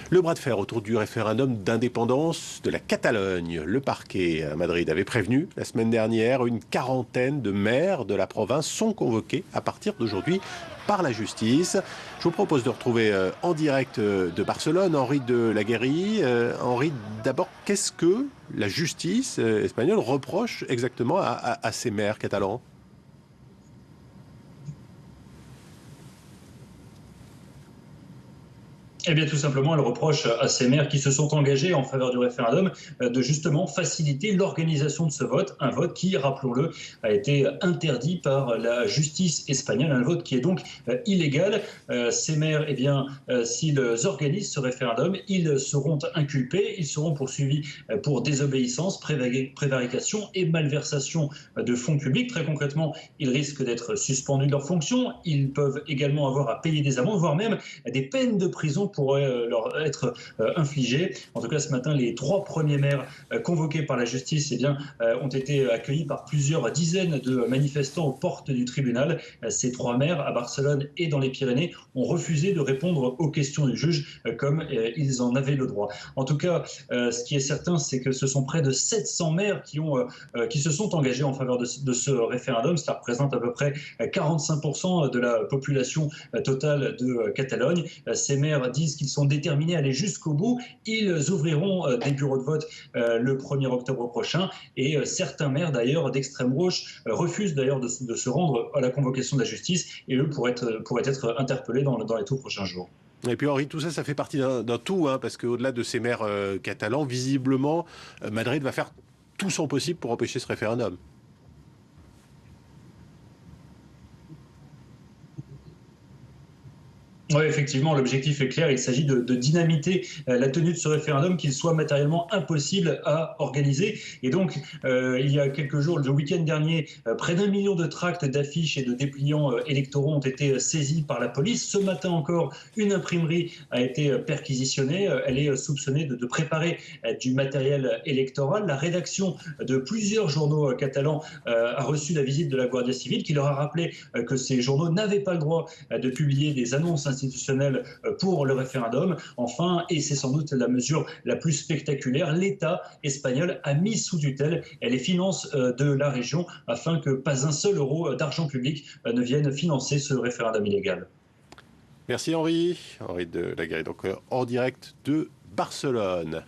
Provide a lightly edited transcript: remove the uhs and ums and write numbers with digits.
Le bras de fer autour du référendum d'indépendance de la Catalogne. Le parquet à Madrid avait prévenu la semaine dernière, une quarantaine de maires de la province sont convoqués à partir d'aujourd'hui par la justice. Je vous propose de retrouver en direct de Barcelone Henri de la Guérie. Henri, d'abord, qu'est-ce que la justice espagnole reproche exactement à ces maires catalans ? Eh bien, tout simplement, elle reproche à ces maires qui se sont engagés en faveur du référendum de justement faciliter l'organisation de ce vote, un vote qui, rappelons-le, a été interdit par la justice espagnole, un vote qui est donc illégal. Ces maires, eh bien, s'ils organisent ce référendum, ils seront inculpés, ils seront poursuivis pour désobéissance, prévarication et malversation de fonds publics. Très concrètement, ils risquent d'être suspendus de leurs fonctions, ils peuvent également avoir à payer des amendes, voire même des peines de prison pourraient leur être infligées. En tout cas, ce matin, les 3 premiers maires convoqués par la justice eh bien, ont été accueillis par plusieurs dizaines de manifestants aux portes du tribunal. Ces 3 maires, à Barcelone et dans les Pyrénées, ont refusé de répondre aux questions du juge comme ils en avaient le droit. En tout cas, ce qui est certain, c'est que ce sont près de 700 maires qui se sont engagés en faveur de ce référendum. Cela représente à peu près 45% de la population totale de Catalogne. Ces maires disent qu'ils sont déterminés à aller jusqu'au bout. Ils ouvriront des bureaux de vote le 1er octobre prochain et certains maires d'ailleurs d'extrême gauche refusent d'ailleurs de se rendre à la convocation de la justice et eux pourraient être interpellés dans les tout prochains jours. Et puis Henri, tout ça, ça fait partie d'un tout, hein, parce qu'au-delà de ces maires catalans, visiblement, Madrid va faire tout son possible pour empêcher ce référendum. Oui, effectivement, l'objectif est clair. Il s'agit de dynamiter la tenue de ce référendum, qu'il soit matériellement impossible à organiser. Et donc, il y a quelques jours, le week-end dernier, près d'1 million de tracts, d'affiches et de dépliants électoraux ont été saisis par la police. Ce matin encore, une imprimerie a été perquisitionnée. Elle est soupçonnée de préparer du matériel électoral. La rédaction de plusieurs journaux catalans a reçu la visite de la Guardia Civile, qui leur a rappelé que ces journaux n'avaient pas le droit de publier des annonces institutionnelle pour le référendum. Enfin, et c'est sans doute la mesure la plus spectaculaire, l'État espagnol a mis sous tutelle les finances de la région afin que pas un seul euro d'argent public ne vienne financer ce référendum illégal. Merci Henri. Henri de la Guérie, donc en direct de Barcelone.